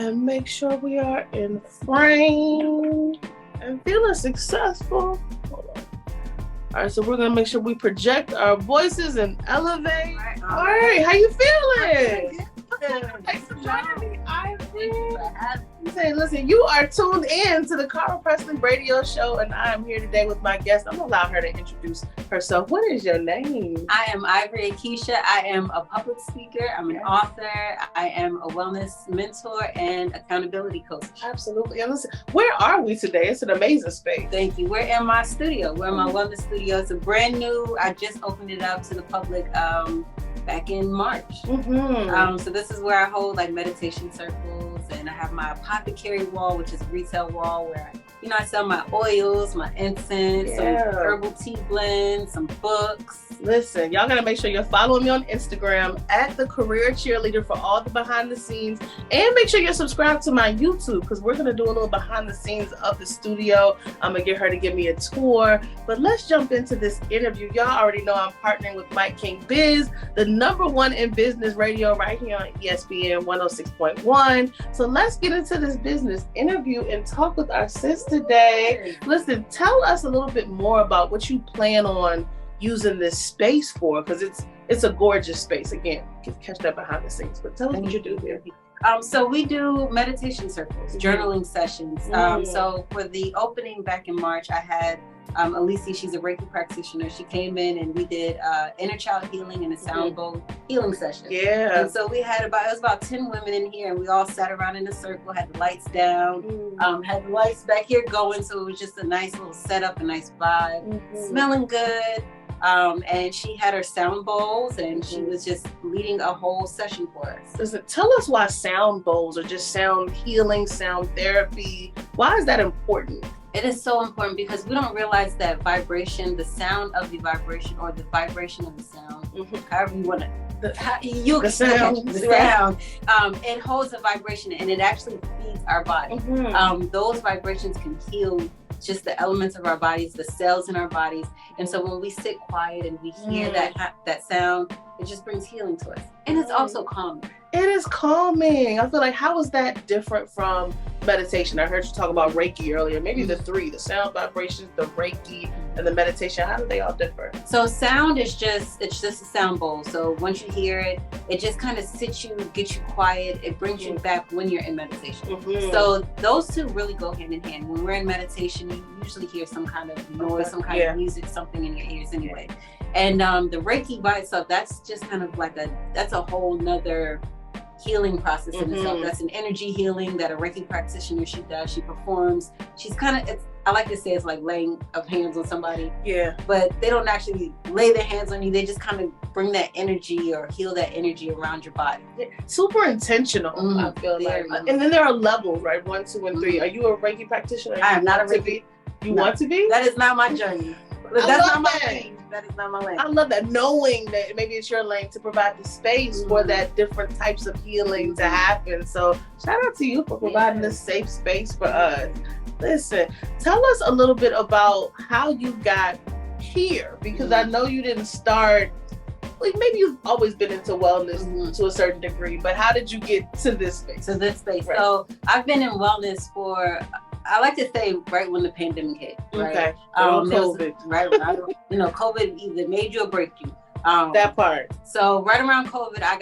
and make sure we are in frame and feeling successful. Hold on. All right, so we're gonna make sure we project our voices and elevate. All right, how you feeling? Thanks for joining me, Ivory. Say, listen, you are tuned in to the Cara Pressley Radio Show, and I am here today with my guest. I'm gonna allow her to introduce herself. What is your name? I am Ivory Akeisha. I am a public speaker. I'm an author. I am a wellness mentor and accountability coach. Absolutely. And listen, where are we today? It's an amazing space. Thank you. We're in my studio. We're in my wellness studio. It's a brand new. I just opened it up to the public back in March. So this is where I hold like meditation circles, and I have my apothecary wall, which is a retail wall where I sell my oils, my incense, some herbal tea blends, some books. Listen, y'all gotta make sure you're following me on Instagram at The Career Cheerleader for all the behind the scenes, and make sure you're subscribed to my YouTube because we're gonna do a little behind the scenes of the studio. I'm gonna get her to give me a tour, but let's jump into this interview. Y'all already know I'm partnering with Mike King Biz, the #1 in business radio right here on ESPN 106.1. So let's get into this business interview and talk with our sis today. Listen, tell us a little bit more about what you plan on using this space for, because it's a gorgeous space. Again, you can catch that behind the scenes, but tell us what you do here. So we do meditation circles, journaling sessions. So for the opening back in March, I had Alicia, she's a Reiki practitioner. She came in and we did inner child healing and a sound bowl healing session. Yeah. And so we had about 10 women in here, and we all sat around in a circle, had the lights down, had the lights back here going. So it was just a nice little setup, a nice vibe, smelling good. And she had her sound bowls, and she was just leading a whole session for us. Listen, tell us why sound bowls or just sound healing, sound therapy. Why is that important? It is so important because we don't realize that vibration, the sound of the vibration or the vibration of the sound, however you want to, the sound, it holds a vibration and it actually feeds our body. Those vibrations can heal just the elements of our bodies, the cells in our bodies. And so when we sit quiet and we hear that sound, it just brings healing to us. And it's also calming. It is calming. I feel like, how is that different from meditation? I heard you talk about Reiki earlier. Maybe the three, the sound vibrations, the Reiki, and the meditation. How do they all differ? So sound is just a sound bowl. So once you hear it, it just kind of sits you, gets you quiet. It brings you back when you're in meditation. So those two really go hand in hand. When we're in meditation, you usually hear some kind of noise, some kind of music, something in your ears anyway. And the Reiki by itself, that's just kind of like that's a whole nother healing process in itself. That's an energy healing that a Reiki practitioner, she does. She performs. She's kind of, I like to say it's like laying of hands on somebody. Yeah. But they don't actually lay their hands on you. They just kind of bring that energy or heal that energy around your body. Super intentional, I feel like. And then there are levels, right? 1, 2, and 3. Are you a Reiki practitioner? I am not a Reiki. You want to be? That is not my journey. That's not my lane. That is not my lane. I love that, knowing that maybe it's your lane to provide the space for that different types of healing to happen. So shout out to you for providing this safe space for us. Listen, tell us a little bit about how you got here, because I know you didn't start, like maybe you've always been into wellness to a certain degree, but how did you get to this space? Right. So I've been in wellness for, I like to say, right when the pandemic hit. Right? Okay. COVID. Right. COVID either made you or break you. That part. So right around COVID, I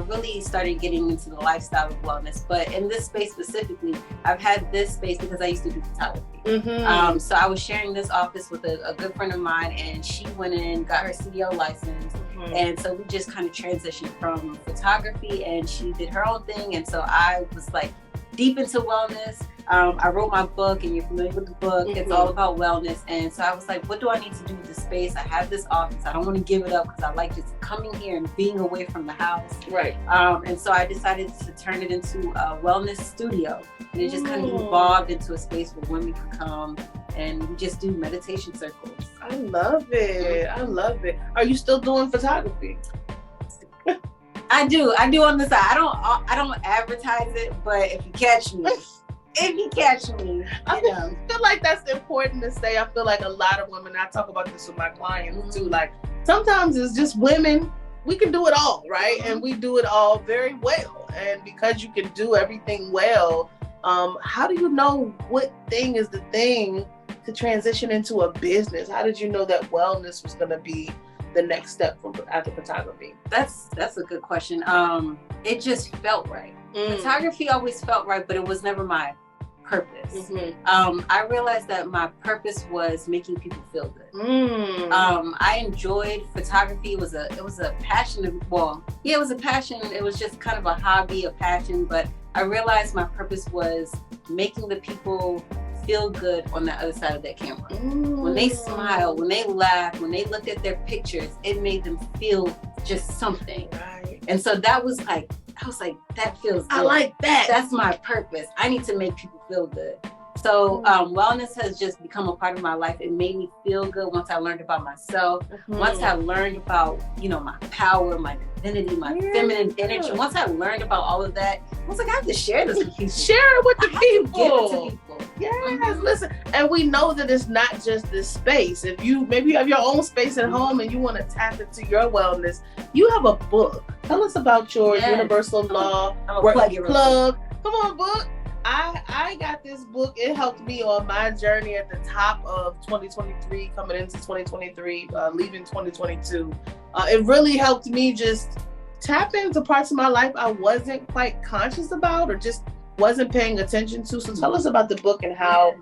really started getting into the lifestyle of wellness. But in this space specifically, I've had this space because I used to do photography. So I was sharing this office with a good friend of mine, and she went in, got her CEO license. And so we just kind of transitioned from photography, and she did her own thing. And so I was like deep into wellness. I wrote my book, and you're familiar with the book. It's all about wellness. And so I was like, what do I need to do with this space? I have this office. I don't want to give it up because I like just coming here and being away from the house. Right. And so I decided to turn it into a wellness studio. And it just kind of evolved into a space where women can come and we just do meditation circles. I love it. I love it. Are you still doing photography? I do on the side. I don't advertise it, but if you catch me, I feel like that's important to say. I feel like a lot of women, I talk about this with my clients too, like sometimes it's just women, we can do it all, right? And we do it all very well. and because you can do everything well, how do you know what thing is the thing to transition into a business? How did you know that wellness was going to be the next step after photography? That's a good question. It just felt right. Photography always felt right, but it was never my purpose. I realized that my purpose was making people feel good. I enjoyed photography. It was a passion. It was a passion. It was just kind of a hobby, a passion, but I realized my purpose was making the people feel good on the other side of that camera. When they smile, when they laugh, when they looked at their pictures, it made them feel just something. Right. And so that was like, I was like, that feels good. I like that. That's my purpose. I need to make people feel good. So wellness has just become a part of my life. It made me feel good once I learned about myself. Once I learned about, my power, my divinity, my feminine energy. Once I learned about all of that, I was like, I have to share this with people. Share it with the people. Give it to people. Yes, listen. And we know that it's not just this space. If you maybe have your own space at home and you want to tap into your wellness, you have a book. Tell us about your Universal Law. I'm a plug. Come on, book. I got this book. It helped me on my journey at the top of 2023, coming into 2023, leaving 2022. It really helped me just tap into parts of my life I wasn't quite conscious about or just wasn't paying attention to. So tell us about the book and how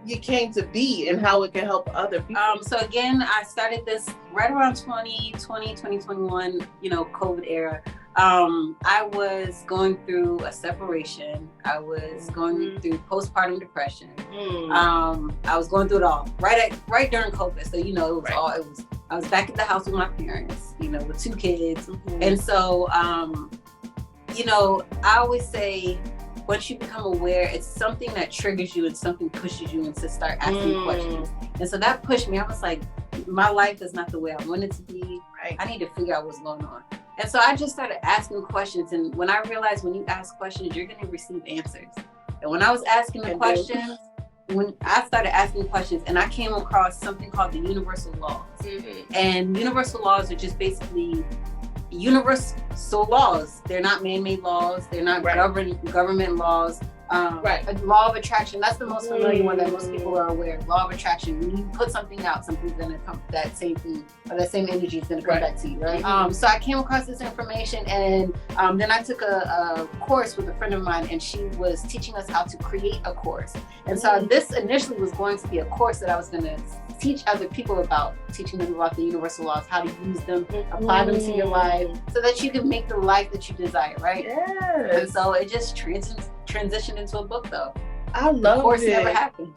you came to be and how it can help other people. So again, I started this right around 2020, 2021, COVID era. I was going through a separation. I was going through postpartum depression. I was going through it all right during COVID. So, I was back at the house with my parents, with 2 kids. And so, I always say, once you become aware, it's something that triggers you and something pushes you into start asking questions. And so that pushed me. I was like, my life is not the way I want it to be. Right. I need to figure out what's going on. And so I just started asking questions. And when I realized when you ask questions, you're going to receive answers. And when I was asking the questions, when I started asking questions, and I came across something called the Universal Laws. And Universal Laws are just basically universal laws. They're not man-made laws. They're not government laws. Law of attraction. That's the most familiar one that most people are aware of. Law of attraction. When you put something out, something's gonna come. That same thing or that same energy is gonna come back to you, right? So I came across this information, and then I took a course with a friend of mine, and she was teaching us how to create a course. And so this initially was going to be a course that I was gonna teach other people about, teaching them about the universal laws, how to use them, apply them to your life, so that you can make the life that you desire, right? Yes. And so it just transitioned into a book, though. I love it. The course never happened.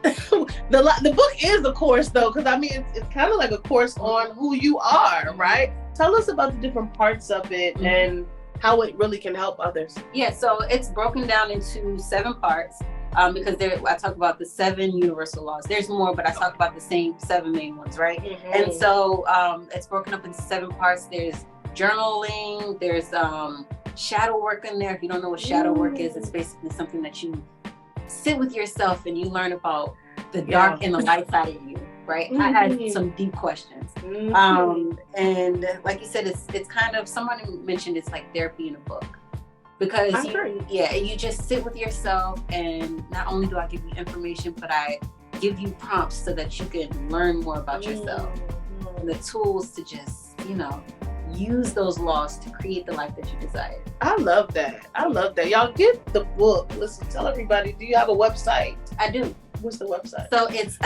The book is a course, though, because I mean, it's kind of like a course on who you are, right? Tell us about the different parts of it and how it really can help others. Yeah, so it's broken down into 7 parts. Because I talk about the 7 universal laws. There's more, but I talk about the same 7 main ones, right? And so it's broken up into 7 parts. There's journaling, there's shadow work in there. If you don't know what shadow work is, it's basically something that you sit with yourself and you learn about the dark and the light side of you, right? I had some deep questions. And like you said, it's kind of, someone mentioned it's like therapy in a book. Because you just sit with yourself, and not only do I give you information, but I give you prompts so that you can learn more about yourself. And the tools to just, use those laws to create the life that you desire. I love that. Y'all get the book. Listen, tell everybody, do you have a website? I do. What's the website? So it's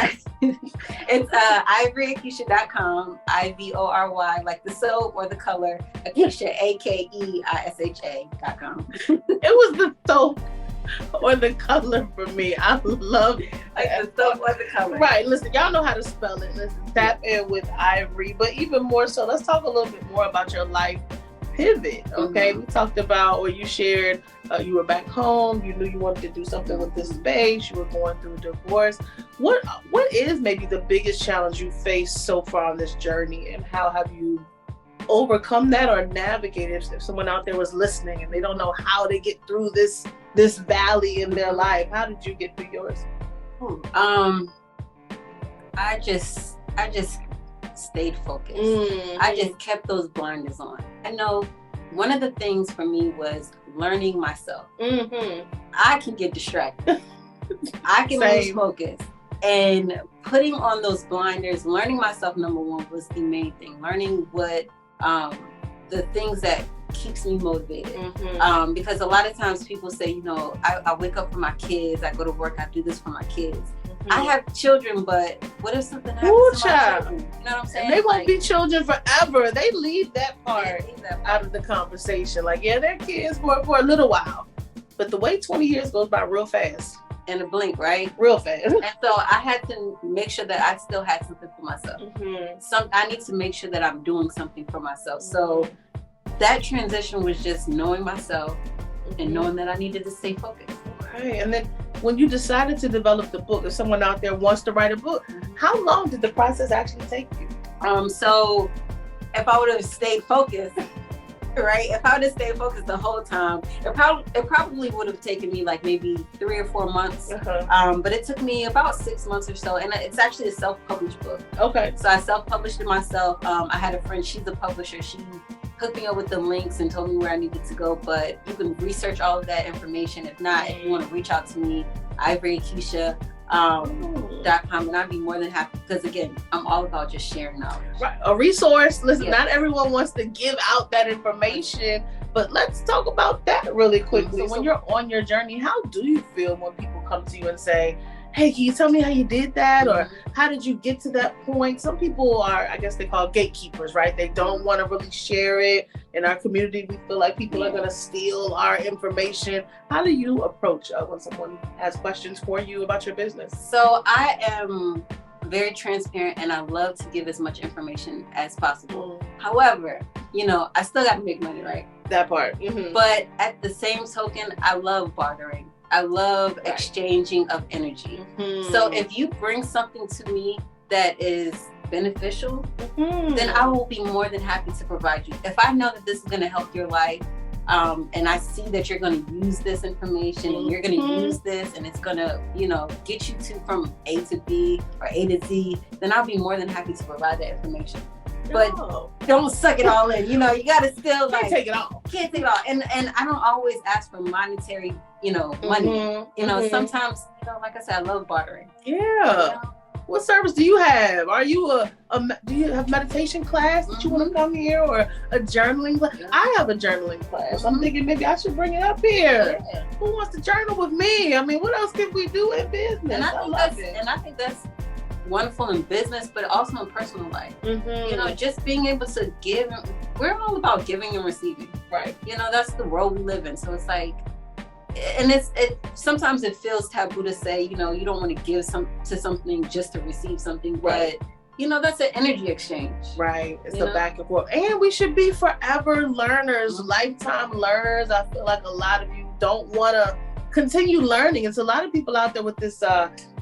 ivoryakeisha.com, IVORY, like the soap or the color, Akeisha, AKEISHA.com. It was the soap or the color for me. I love it. Like the soap or the color. Right. Listen, y'all know how to spell it. Listen, tap in with Ivory. But even more so, let's talk a little bit more about your life pivot. Okay. We talked about where you shared you were back home, you knew you wanted to do something with this space, you were going through a divorce. What is maybe the biggest challenge you faced so far on this journey, and how have you overcome that or navigated? If someone out there was listening and they don't know how to get through this valley in their life, how did you get through yours? I just stayed focused. I just kept those blinders on. I know one of the things for me was learning myself. Mm-hmm. I can get distracted. I can lose focus. And putting on those blinders, learning myself, number one, was the main thing. Learning what the things that keeps me motivated. Mm-hmm. Because a lot of times people say, you know, I wake up for my kids, I go to work, I do this for my kids. Mm-hmm. I have children, but what if something happens to my children? You know what I'm saying? And they won't be children forever. They leave that part out of the conversation. Like, yeah, they're kids for a little while. But the way 20 years goes by real fast. In a blink, right? Real fast. And so I had to make sure that I still had something for myself. Mm-hmm. I need to make sure that I'm doing something for myself. Mm-hmm. So that transition was just knowing myself and knowing that I needed to stay focused. Okay. And then when you decided to develop the book, if someone out there wants to write a book, how long did the process actually take you? So if I would have stayed focused, right? If I would have stayed focused the whole time, it probably would have taken me like maybe 3 or 4 months. Uh-huh. But it took me about 6 months or so. And it's actually a self-published book. Okay. So I self-published it myself. I had a friend, she's a publisher. She hooked me up with the links and told me where I needed to go. But you can research all of that information. If not, if you want to reach out to me, Ivory Akeisha .com, and I'd be more than happy, because again, I'm all about just sharing knowledge. Right, a resource. Listen, not everyone wants to give out that information, but let's talk about that really quickly. So when you're on your journey, how do you feel when people come to you and say, hey, can you tell me how you did that? Or how did you get to that point? Some people are, I guess they call gatekeepers, right? They don't want to really share it. In our community, we feel like people are going to steal our information. How do you approach when someone has questions for you about your business? So I am very transparent, and I love to give as much information as possible. However, you know, I still got to make money, right? That part. Mm-hmm. But at the same token, I love bartering. I love exchanging of energy. Mm-hmm. So if you bring something to me that is beneficial, then I will be more than happy to provide you. If I know that this is going to help your life, and I see that you're going to use this information and you're going to use this, and it's going to, you know, get you from A to B or A to Z, then I'll be more than happy to provide that information. But don't suck it all in. You know, you got to still can't take it all. Can't take it all. And I don't always ask for monetary, you know, money. You know, sometimes, you know, like I said, I love bartering. Yeah. You know? What service do you have? Are you do you have meditation class that you want to come here, or a journaling class? I have a journaling class. I'm thinking maybe I should bring it up here. Yeah. Who wants to journal with me? I mean, what else can we do in business? And I think that's wonderful in business, but also in personal life. You know, just being able to give. We're all about giving and receiving, right? You know, that's the world we live in. So it's like, and sometimes it feels taboo to say, you know, you don't want to give something just to receive something, but you know, that's an energy exchange, right? It's a back and forth, and we should be forever learners, lifetime learners. I feel like a lot of you don't want to continue learning. It's a lot of people out there with this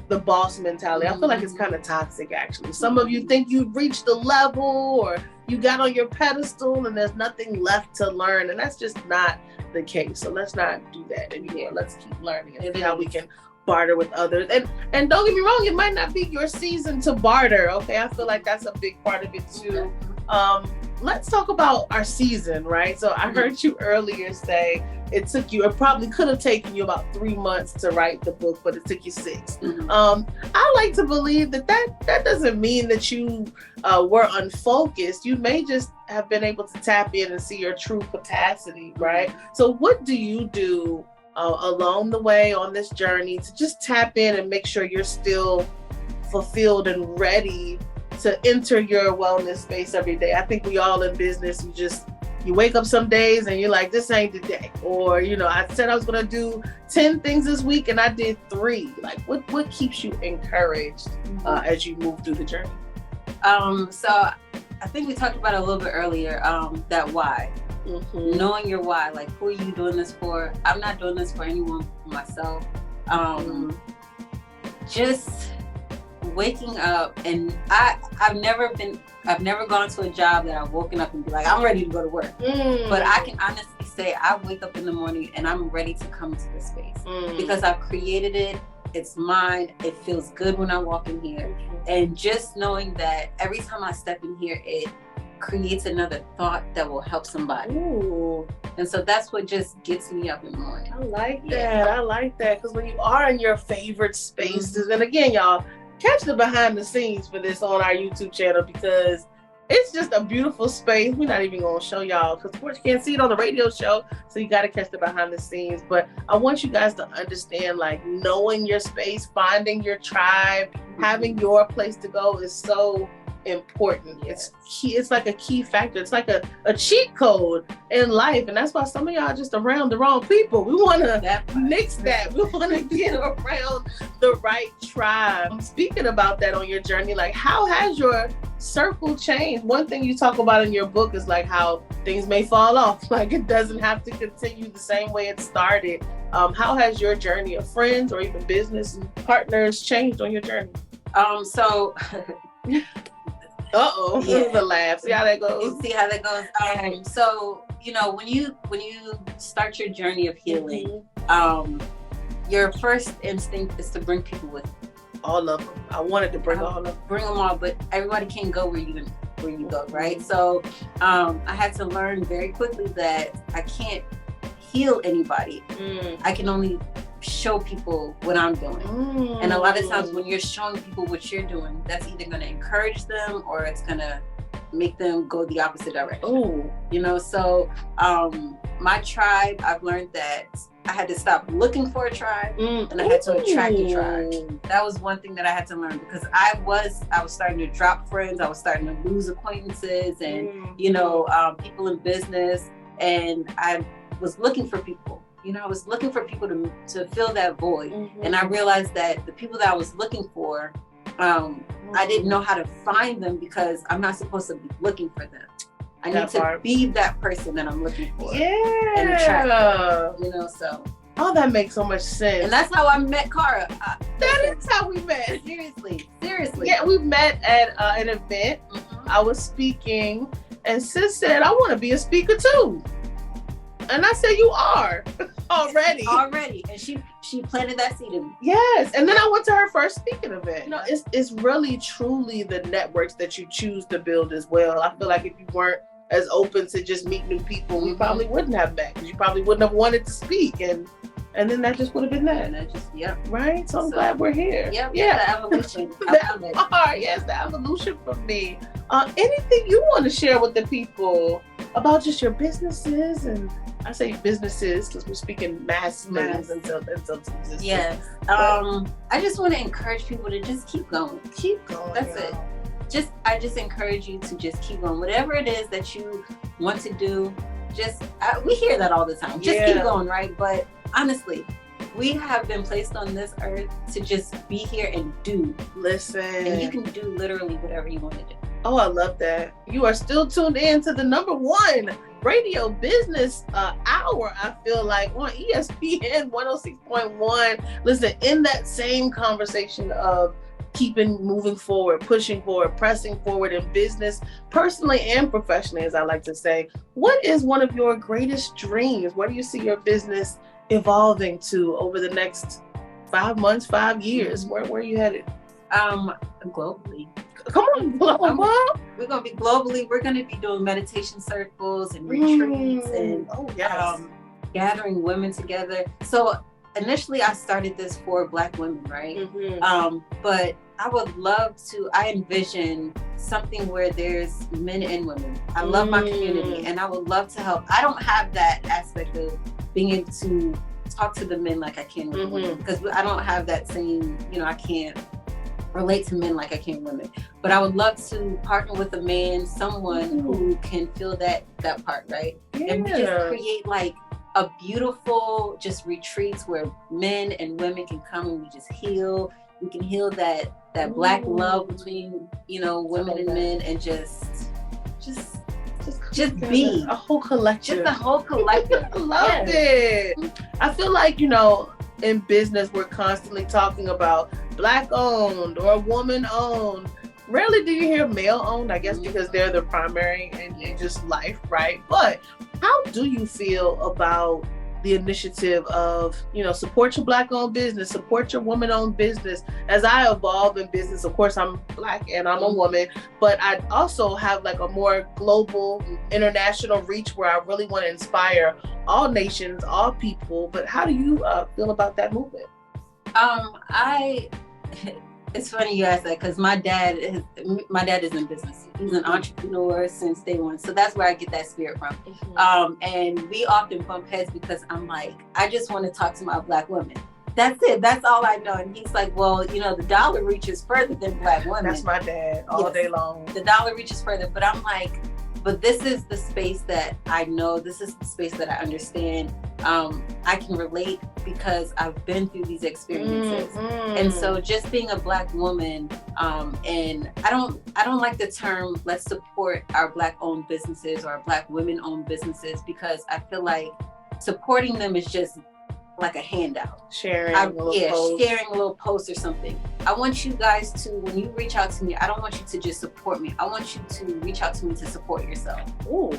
the boss mentality. I feel like it's kind of toxic, actually. Some of you think you've reached the level, or you got on your pedestal and there's nothing left to learn, and that's just not the case. So let's not do that anymore. Let's keep learning and see how we can barter with others. And don't get me wrong, it might not be your season to barter, okay? I feel like that's a big part of it too. Let's talk about our season, right? So I heard you earlier say it probably could have taken you about 3 months to write the book, but it took you 6. I like to believe that doesn't mean that you were unfocused. You may just have been able to tap in and see your true capacity, right? So what do you do along the way on this journey to just tap in and make sure you're still fulfilled and ready to enter your wellness space every day? I think we all in business, you wake up some days and you're like, this ain't the day. Or, you know, I said I was going to do 10 things this week and I did 3. Like, what keeps you encouraged as you move through the journey? So I think we talked about it a little bit earlier, that why. Knowing your why, like, who are you doing this for? I'm not doing this for anyone, for myself. Just waking up, and I've never gone to a job that I've woken up and be like, I'm ready to go to work. But I can honestly say I wake up in the morning and I'm ready to come into this space because I've created it. It's mine. It feels good when I walk in here. And just knowing that every time I step in here, it creates another thought that will help somebody. Ooh. And so that's what just gets me up in the morning. I like that. I like that. Because when you are in your favorite spaces, and again, y'all, catch the behind the scenes for this on our YouTube channel, because it's just a beautiful space. We're not even going to show y'all because, of course, you can't see it on the radio show. So you got to catch the behind the scenes. But I want you guys to understand, like, knowing your space, finding your tribe, having your place to go is so important. It's key. It's like a key factor. It's like a cheat code in life. And that's why some of y'all are just around the wrong people. We want to mix that. We want to get around the right tribe. Speaking about that on your journey, like, how has your circle changed? One thing you talk about in your book is like how things may fall off. Like, it doesn't have to continue the same way it started. How has your journey of friends or even business partners changed on your journey? So the laugh. See how that goes? See how that goes. So, you know, when you start your journey of healing, your first instinct is to bring people with you. All of them. I wanted to bring all of them. Bring them all, but everybody can't go where you go, right? So I had to learn very quickly that I can't heal anybody. I can only show people what I'm doing. And a lot of times when you're showing people what you're doing, that's either going to encourage them or it's going to make them go the opposite direction. You know, so my tribe, I've learned that I had to stop looking for a tribe and I had to attract a tribe. That was one thing that I had to learn, because I was starting to drop friends. I was starting to lose acquaintances and, you know, people in business. And I was looking for people. You know, I was looking for people to fill that void. And I realized that the people that I was looking for, I didn't know how to find them because I'm not supposed to be looking for them. I need to be that person that I'm looking for. And attract them, you know, so. Oh, that makes so much sense. And that's how I met Cara. That is how we met. Seriously. Yeah, we met at an event. I was speaking and sis said, I want to be a speaker too. And I said, you are already. And she planted that seed in me. Yes. And then I went to her first speaking event. You know, it's really truly the networks that you choose to build as well. I feel like if you weren't as open to just meet new people, we probably wouldn't have met, because you probably wouldn't have wanted to speak. And then that just would have been that. Right? So I'm glad we're here. The evolution. Yes, the evolution for me. Anything you want to share with the people about just your businesses? And I say businesses because we're speaking mass things and substances. Yes. I just want to encourage people to just keep going. That's it. I just encourage you to just keep going. Whatever it is that you want to do, we hear that all the time. Just keep going, right? But honestly, we have been placed on this earth to just be here and do. Listen. And you can do literally whatever you want to do. Oh, I love that. You are still tuned in to the #1 radio business hour, I feel like, on ESPN 106.1. Listen, in that same conversation of keeping moving forward, pushing forward, pressing forward in business, personally and professionally, as I like to say, what is one of your greatest dreams? Where do you see your business evolving to over the next 5 months, 5 years? Where are you headed? Globally. Come on, global. We're going to be globally. We're going to be doing meditation circles and retreats and gathering women together. So initially I started this for Black women, right? But I would love to, I envision something where there's men and women. I love my community and I would love to help. I don't have that aspect of being able to talk to the men like I can with women, because I don't have that same, you know, I can't relate to men like I can women. But I would love to partner with a man, someone who can fill that part, right? And we just create like a beautiful just retreats where men and women can come and we just heal. We can heal that Black love between, you know, women and men, and just be a whole collective. Just a whole collective. I love it. I feel like, you know, in business we're constantly talking about Black owned or woman owned. Rarely do you hear male owned, I guess because they're the primary in just life, right? But how do you feel about the initiative of, support your Black-owned business, support your woman-owned business. As I evolve in business, of course, I'm Black and I'm a woman, but I also have like a more global, international reach where I really want to inspire all nations, all people. But how do you feel about that movement? It's funny you ask that, because my dad is in business. He's an entrepreneur since day one. So that's where I get that spirit from. And we often bump heads because I'm like, I just want to talk to my Black women. That's it. That's all I know. And he's like, well, the dollar reaches further than Black women. That's my dad all day long. The dollar reaches further. But I'm like, but this is the space that I know. This is the space that I understand. I can relate because I've been through these experiences. And so just being a Black woman, and I don't like the term, let's support our Black owned businesses or our Black women owned businesses, because I feel like supporting them is just like a handout. Sharing a little post or something. I want you guys to, when you reach out to me, I don't want you to just support me. I want you to reach out to me to support yourself. Ooh,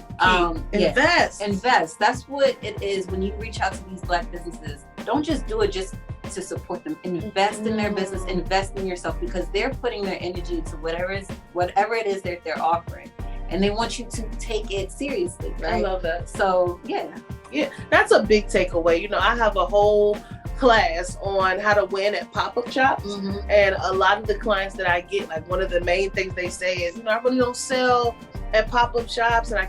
invest. Invest. That's what it is when you reach out to these Black businesses. Don't just do it just to support them. Invest in their business, invest in yourself, because they're putting their energy into whatever it is that they're offering. And they want you to take it seriously, right? I love that. So, yeah, that's a big takeaway. I have a whole class on how to win at pop-up shops. And a lot of the clients that I get, like, one of the main things they say is, I really don't sell at pop-up shops, and I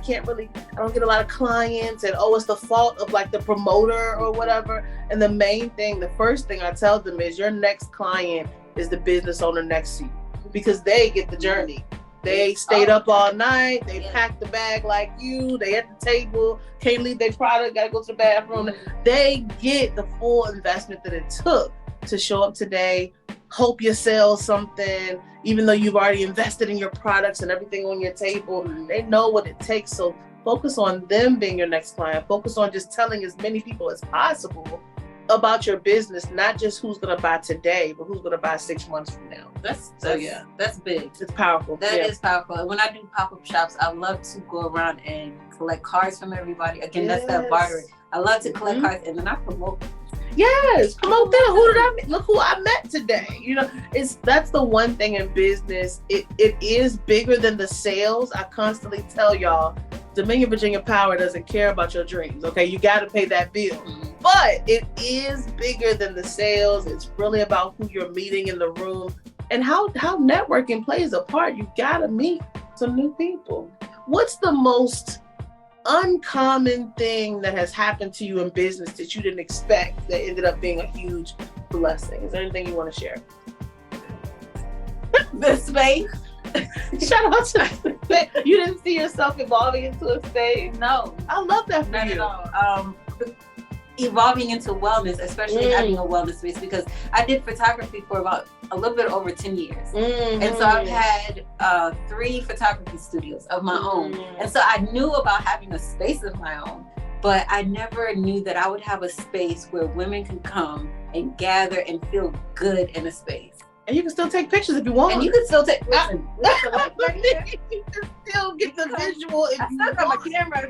don't get a lot of clients, and it's the fault of like the promoter or whatever. And the first thing I tell them is, your next client is the business owner next to you, because they get the journey. They stayed up all night. They packed the bag like you. They at the table, can't leave their product, gotta go to the bathroom. They get the full investment that it took to show up today, hope you sell something, even though you've already invested in your products and everything on your table. They know what it takes. So focus on them being your next client. Focus on just telling as many people as possible about your business, not just who's going to buy today, but who's going to buy 6 months from now. That's big. It's powerful. That is powerful. And when I do pop-up shops, I love to go around and collect cards from everybody. Again, that's that bartering. I love to collect cards, and then I promote. Yes, promote them. Who did I meet? Look who I met today. That's the one thing in business. It is bigger than the sales. I constantly tell y'all, Dominion Virginia Power doesn't care about your dreams. Okay, you got to pay that bill. But it is bigger than the sales. It's really about who you're meeting in the room and how networking plays a part. You got to meet some new people. What's the most uncommon thing that has happened to you in business that you didn't expect that ended up being a huge blessing? Is there anything you want to share? The space. Shout out to the, you didn't see yourself evolving into a space? No. I love that for Not you. At all. Evolving into wellness, especially having a wellness space, because I did photography for about a little bit over 10 years. And so I've had 3 photography studios of my own. And so I knew about having a space of my own, but I never knew that I would have a space where women can come and gather and feel good in a space. And you can still take pictures if you want. And you can still take, listen, you can still get the visual if you got my camera.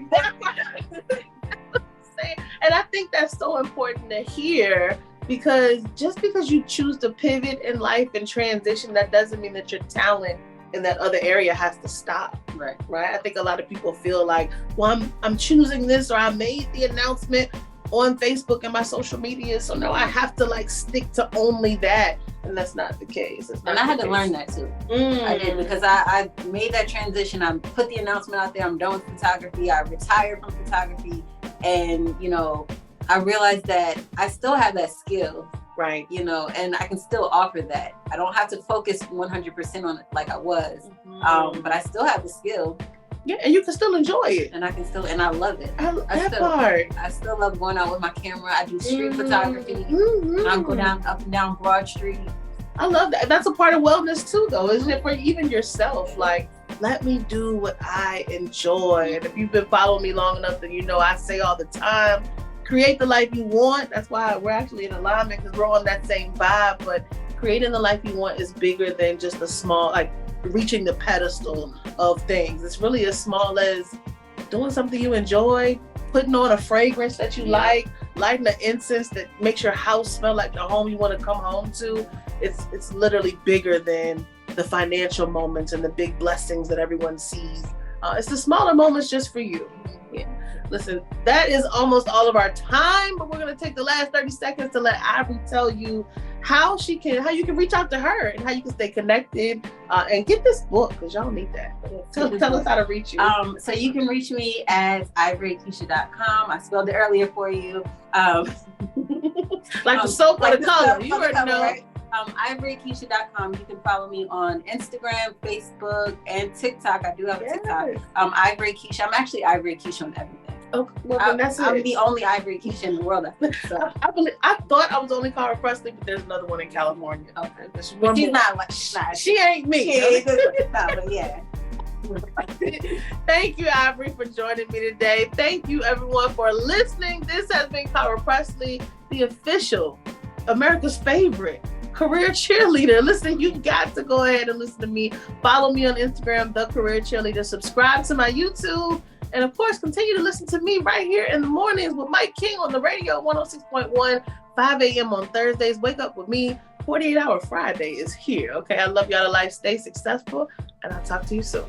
And I think that's so important to hear, because just because you choose to pivot in life and transition, that doesn't mean that your talent in that other area has to stop. Right. I think a lot of people feel like, well, I'm choosing this, or I made the announcement on Facebook and my social media, so now I have to like stick to only that. And that's not the case. And I had to learn that too. I did, because I made that transition. I put the announcement out there. I'm done with photography. I retired from photography. And, I realized that I still have that skill. Right. And I can still offer that. I don't have to focus 100% on it like I was. But I still have the skill. Yeah, and you can still enjoy it. And I love it. I still love going out with my camera. I do street photography. I go up and down Broad Street. I love that. That's a part of wellness too, though, isn't it? For even yourself, like, let me do what I enjoy. And if you've been following me long enough, then you know I say all the time, create the life you want. That's why we're actually in alignment, because we're on that same vibe. But creating the life you want is bigger than just a small, like, reaching the pedestal of things. It's really as small as doing something you enjoy, putting on a fragrance that you like, lighting the incense that makes your house smell like the home you want to come home to. It's literally bigger than the financial moments and the big blessings that everyone sees. It's the smaller moments just for you. Yeah. Listen, that is almost all of our time, but we're going to take the last 30 seconds to let Ivory tell you how you can reach out to her and how you can stay connected and get this book, because y'all need that. Tell us how to reach you. So you can reach me at ivoryakeisha.com. I spelled it earlier for you. Like the soap or the color. You already know. Right? Ivoryakeisha.com. You can follow me on Instagram, Facebook, and TikTok. I do have a TikTok. Ivory Akeisha. I'm actually Ivory Akeisha on everything. Oh, well, then I'm the only Ivory Akeisha in the world, I think. So. I thought I was the only Cara Pressley, but there's another one in California. Okay. She ain't me. She ain't but yeah. Thank you, Ivory, for joining me today. Thank you, everyone, for listening. This has been Cara Pressley, the official, America's favorite career cheerleader. Listen, you got to go ahead and listen to me. Follow me on Instagram, The Career Cheerleader. Subscribe to my YouTube. And of course, continue to listen to me right here in the mornings with Mike King on the radio, 106.1, 5 a.m. on Thursdays. Wake up with me. 48 Hour Friday is here. Okay, I love y'all to life. Stay successful, and I'll talk to you soon.